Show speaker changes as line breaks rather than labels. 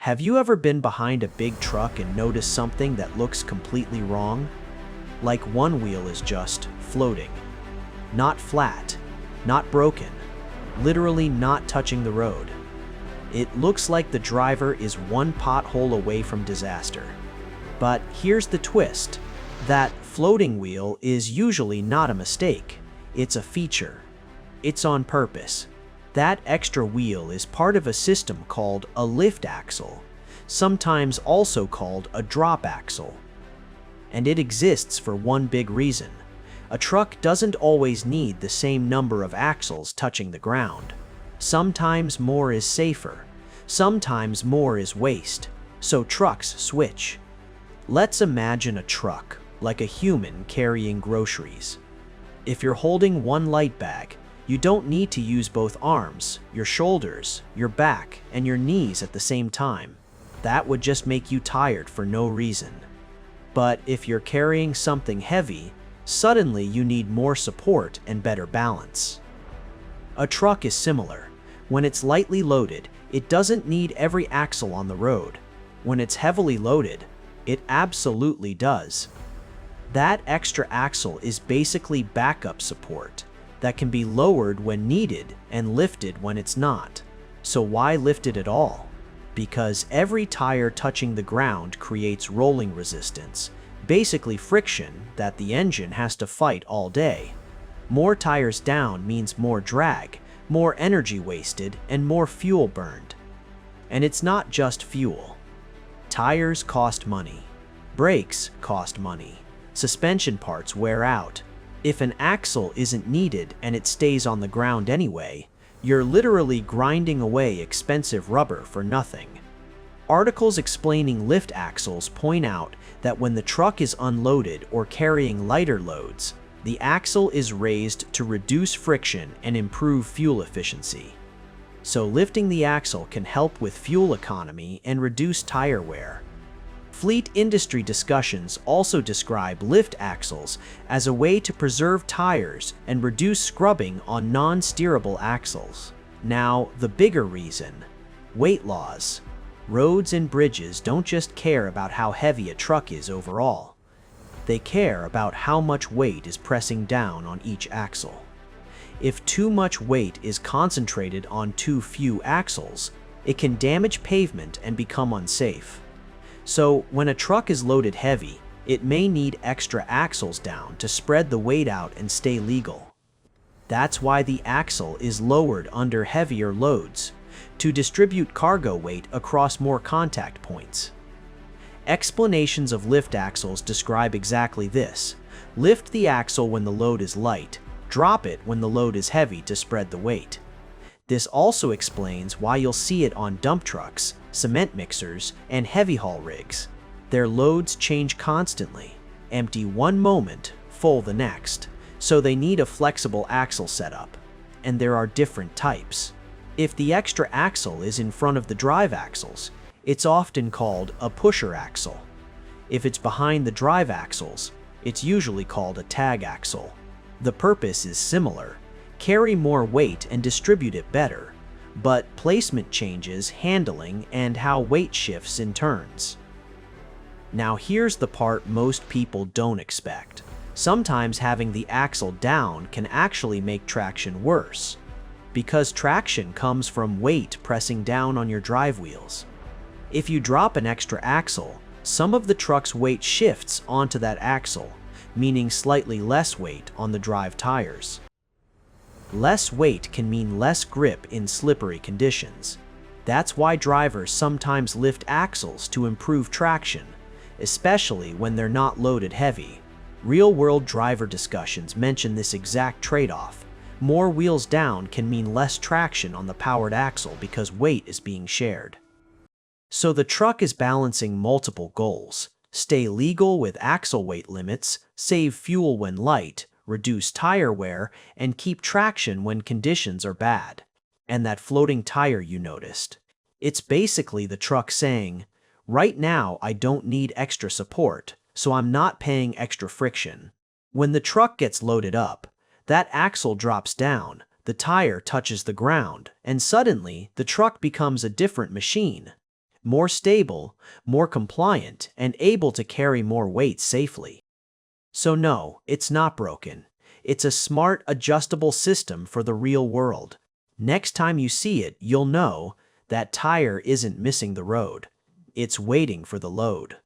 Have you ever been behind a big truck and noticed something that looks completely wrong? Like one wheel is just floating. Not flat, not broken, literally not touching the road. It looks like the driver is one pothole away from disaster. But here's the twist. That floating wheel is usually not a mistake. It's a feature. It's on purpose. That extra wheel is part of a system called a lift axle, sometimes also called a drop axle. And it exists for one big reason. A truck doesn't always need the same number of axles touching the ground. Sometimes more is safer. Sometimes more is waste. So trucks switch. Let's imagine a truck, like a human carrying groceries. If you're holding one light bag, you don't need to use both arms, your shoulders, your back, and your knees at the same time. That would just make you tired for no reason. But if you're carrying something heavy, suddenly you need more support and better balance. A truck is similar. When it's lightly loaded, it doesn't need every axle on the road. When it's heavily loaded, it absolutely does. That extra axle is basically backup support that can be lowered when needed and lifted when it's not. So why lift it at all? Because every tire touching the ground creates rolling resistance, basically friction that the engine has to fight all day. More tires down means more drag, more energy wasted, and more fuel burned. And it's not just fuel. Tires cost money. Brakes cost money. Suspension parts wear out. If an axle isn't needed and it stays on the ground anyway, you're literally grinding away expensive rubber for nothing. Articles explaining lift axles point out that when the truck is unloaded or carrying lighter loads, the axle is raised to reduce friction and improve fuel efficiency. So lifting the axle can help with fuel economy and reduce tire wear. Fleet industry discussions also describe lift axles as a way to preserve tires and reduce scrubbing on non-steerable axles. Now, the bigger reason: weight loss. Roads and bridges don't just care about how heavy a truck is overall. They care about how much weight is pressing down on each axle. If too much weight is concentrated on too few axles, it can damage pavement and become unsafe. So when a truck is loaded heavy, it may need extra axles down to spread the weight out and stay legal. That's why the axle is lowered under heavier loads, to distribute cargo weight across more contact points. Explanations of lift axles describe exactly this. Lift the axle when the load is light, drop it when the load is heavy to spread the weight. This also explains why you'll see it on dump trucks, cement mixers, and heavy haul rigs. Their loads change constantly, empty one moment, full the next, so they need a flexible axle setup. And there are different types. If the extra axle is in front of the drive axles, it's often called a pusher axle. If it's behind the drive axles, it's usually called a tag axle. The purpose is similar: carry more weight and distribute it better, but placement changes handling and how weight shifts in turns. Now here's the part most people don't expect. Sometimes having the axle down can actually make traction worse, because traction comes from weight pressing down on your drive wheels. If you drop an extra axle, some of the truck's weight shifts onto that axle, meaning slightly less weight on the drive tires. Less weight can mean less grip in slippery conditions. That's why drivers sometimes lift axles to improve traction, especially when they're not loaded heavy. Real-world driver discussions mention this exact trade-off. More wheels down can mean less traction on the powered axle because weight is being shared. So the truck is balancing multiple goals: stay legal with axle weight limits, save fuel when light, reduce tire wear, and keep traction when conditions are bad. And that floating tire you noticed, it's basically the truck saying, right now I don't need extra support, so I'm not paying extra friction. When the truck gets loaded up, that axle drops down, the tire touches the ground, and suddenly the truck becomes a different machine. more stable, more compliant, and able to carry more weight safely. So no, it's not broken. It's a smart, adjustable system for the real world. Next time you see it, you'll know that tire isn't missing the road. It's waiting for the load.